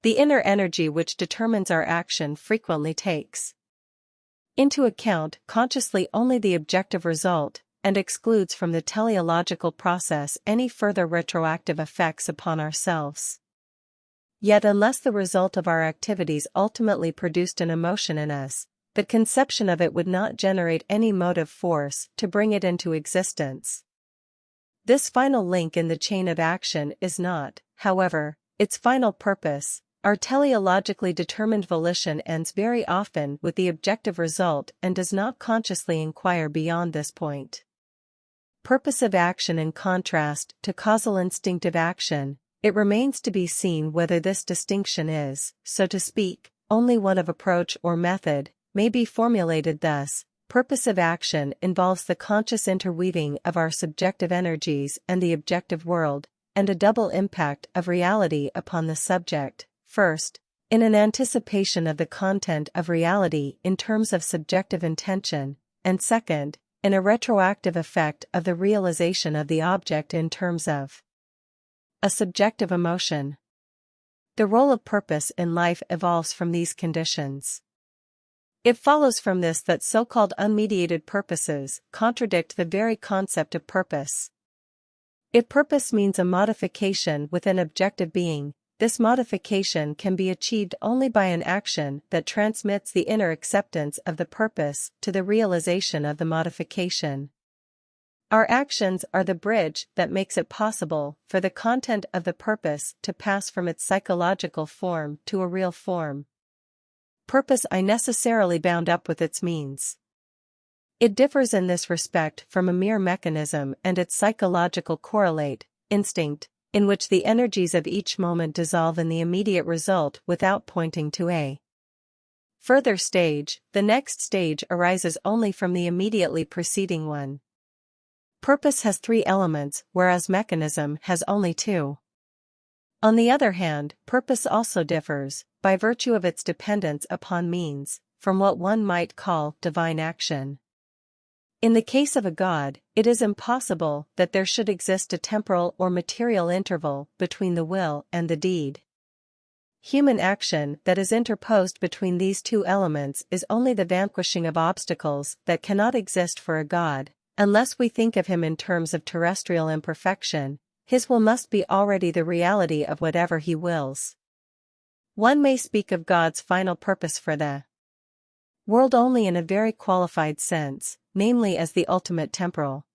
the inner energy which determines our action frequently takes into account consciously only the objective result, and excludes from the teleological process any further retroactive effects upon ourselves. Yet unless the result of our activities ultimately produced an emotion in us, the conception of it would not generate any motive force to bring it into existence. This final link in the chain of action is not, however, its final purpose. Our teleologically determined volition ends very often with the objective result and does not consciously inquire beyond this point. Purposive action in contrast to causal instinctive action, it remains to be seen whether this distinction is, so to speak, only one of approach or method, may be formulated thus: purposive action involves the conscious interweaving of our subjective energies and the objective world, and a double impact of reality upon the subject. First, in an anticipation of the content of reality in terms of subjective intention, and second, in a retroactive effect of the realization of the object in terms of a subjective emotion. The role of purpose in life evolves from these conditions. It follows from this that so-called unmediated purposes contradict the very concept of purpose. If purpose means a modification within objective being, this modification can be achieved only by an action that transmits the inner acceptance of the purpose to the realization of the modification. Our actions are the bridge that makes it possible for the content of the purpose to pass from its psychological form to a real form. Purpose is necessarily bound up with its means. It differs in this respect from a mere mechanism and its psychological correlate, instinct, in which the energies of each moment dissolve in the immediate result without pointing to a further stage. The next stage arises only from the immediately preceding one. Purpose has three elements, whereas mechanism has only two. On the other hand, purpose also differs, by virtue of its dependence upon means, from what one might call divine action. In the case of a god, it is impossible that there should exist a temporal or material interval between the will and the deed. Human action that is interposed between these two elements is only the vanquishing of obstacles that cannot exist for a god, unless we think of him in terms of terrestrial imperfection. His will must be already the reality of whatever he wills. One may speak of God's final purpose for the world only in a very qualified sense, namely as the ultimate temporal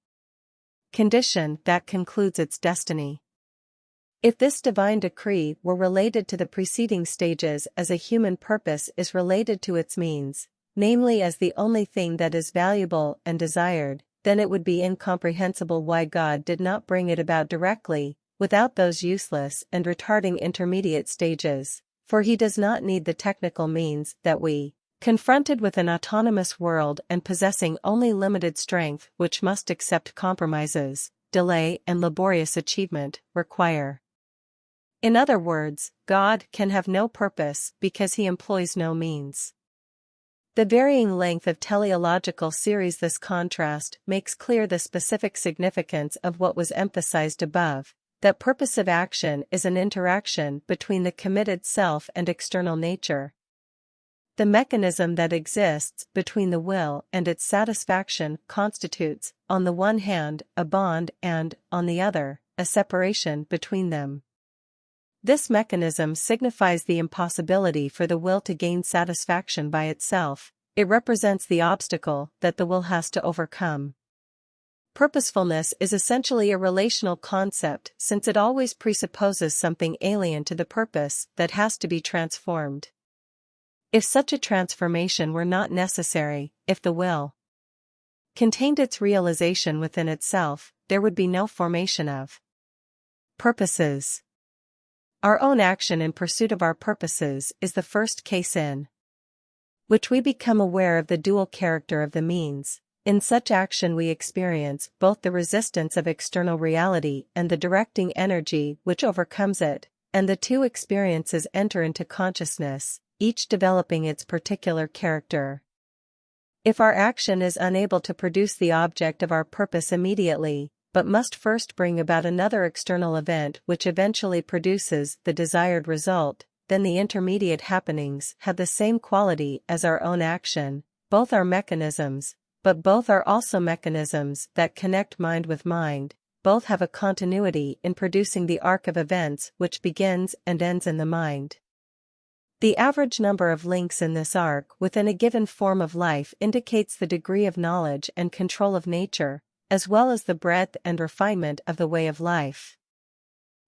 condition that concludes its destiny. If this divine decree were related to the preceding stages as a human purpose is related to its means, namely as the only thing that is valuable and desired, then it would be incomprehensible why God did not bring it about directly, without those useless and retarding intermediate stages, for he does not need the technical means that we, confronted with an autonomous world and possessing only limited strength which must accept compromises, delay and laborious achievement, require. In other words, God can have no purpose because he employs no means. The varying length of teleological series. This contrast makes clear the specific significance of what was emphasized above, that purposive action is an interaction between the committed self and external nature. The mechanism that exists between the will and its satisfaction constitutes, on the one hand, a bond and, on the other, a separation between them. This mechanism signifies the impossibility for the will to gain satisfaction by itself. It represents the obstacle that the will has to overcome. Purposefulness is essentially a relational concept since it always presupposes something alien to the purpose that has to be transformed. If such a transformation were not necessary, if the will contained its realization within itself, there would be no formation of purposes. Our own action in pursuit of our purposes is the first case in which we become aware of the dual character of the means. In such action we experience both the resistance of external reality and the directing energy which overcomes it, and the two experiences enter into consciousness, each developing its particular character. If our action is unable to produce the object of our purpose immediately, but must first bring about another external event which eventually produces the desired result, then the intermediate happenings have the same quality as our own action. Both are mechanisms, but both are also mechanisms that connect mind with mind. Both have a continuity in producing the arc of events which begins and ends in the mind. The average number of links in this arc within a given form of life indicates the degree of knowledge and control of nature, as well as the breadth and refinement of the way of life.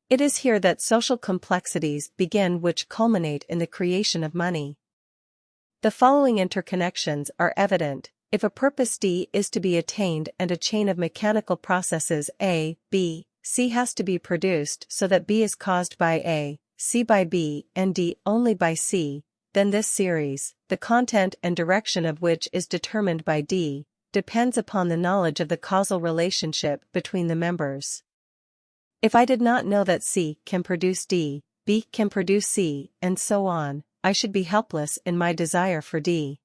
It is here that social complexities begin, which culminate in the creation of money. The following interconnections are evident. If a purpose D is to be attained and a chain of mechanical processes A, B, C has to be produced so that B is caused by A, C by B, and D only by C, then this series, the content and direction of which is determined by D, depends upon the knowledge of the causal relationship between the members. If I did not know that C can produce D, B can produce C, and so on, I should be helpless in my desire for D.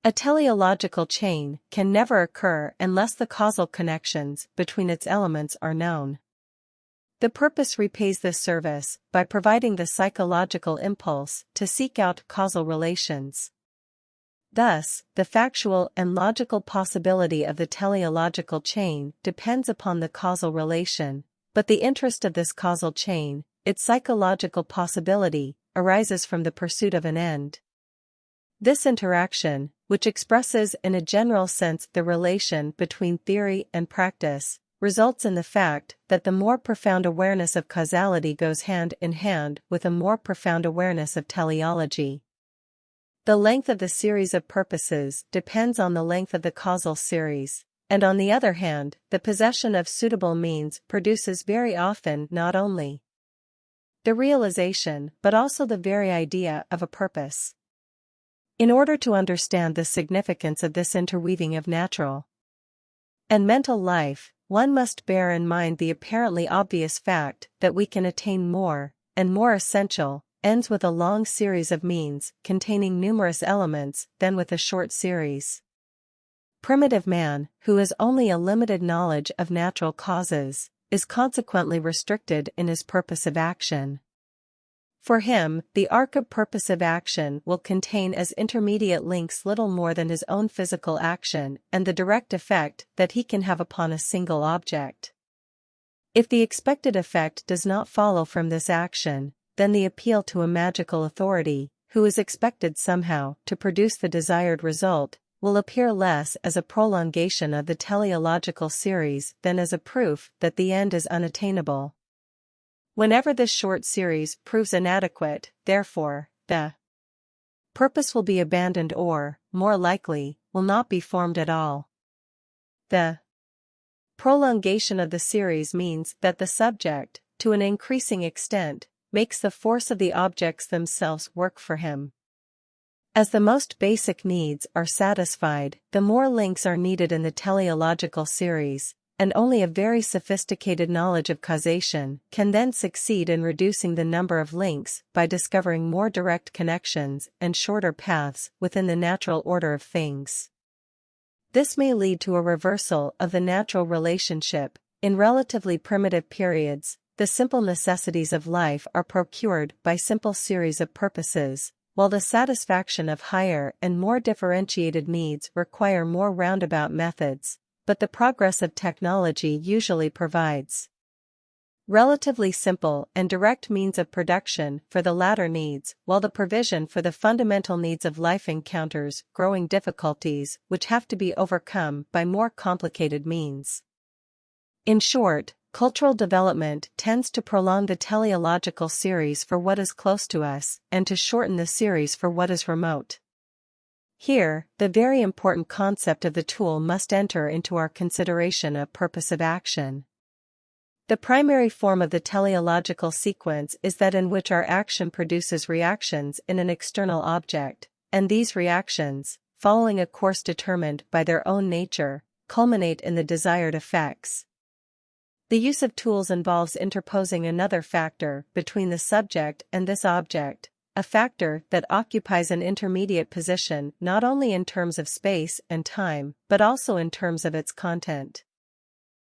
A teleological chain can never occur unless the causal connections between its elements are known. The purpose repays this service by providing the psychological impulse to seek out causal relations. Thus, the factual and logical possibility of the teleological chain depends upon the causal relation, but the interest of this causal chain, its psychological possibility, arises from the pursuit of an end. This interaction, which expresses in a general sense the relation between theory and practice, results in the fact that the more profound awareness of causality goes hand in hand with a more profound awareness of teleology. The length of the series of purposes depends on the length of the causal series, and on the other hand, the possession of suitable means produces very often not only the realization but also the very idea of a purpose. In order to understand the significance of this interweaving of natural and mental life, one must bear in mind the apparently obvious fact that we can attain more, and more essential, ends with a long series of means containing numerous elements than with a short series. Primitive man, who has only a limited knowledge of natural causes, is consequently restricted in his purposive action. For him, the arc of purposive action will contain as intermediate links little more than his own physical action and the direct effect that he can have upon a single object. If the expected effect does not follow from this action, then the appeal to a magical authority, who is expected somehow to produce the desired result, will appear less as a prolongation of the teleological series than as a proof that the end is unattainable. Whenever this short series proves inadequate, therefore, the purpose will be abandoned or, more likely, will not be formed at all. The prolongation of the series means that the subject, to an increasing extent, makes the force of the objects themselves work for him. As the most basic needs are satisfied, the more links are needed in the teleological series, and only a very sophisticated knowledge of causation can then succeed in reducing the number of links by discovering more direct connections and shorter paths within the natural order of things. This may lead to a reversal of the natural relationship. In relatively primitive periods, the simple necessities of life are procured by simple series of purposes, while the satisfaction of higher and more differentiated needs require more roundabout methods, but the progress of technology usually provides relatively simple and direct means of production for the latter needs, while the provision for the fundamental needs of life encounters growing difficulties which have to be overcome by more complicated means. In short, cultural development tends to prolong the teleological series for what is close to us and to shorten the series for what is remote. Here, the very important concept of the tool must enter into our consideration of purposive action. The primary form of the teleological sequence is that in which our action produces reactions in an external object, and these reactions, following a course determined by their own nature, culminate in the desired effects. The use of tools involves interposing another factor between the subject and this object, a factor that occupies an intermediate position not only in terms of space and time but also in terms of its content.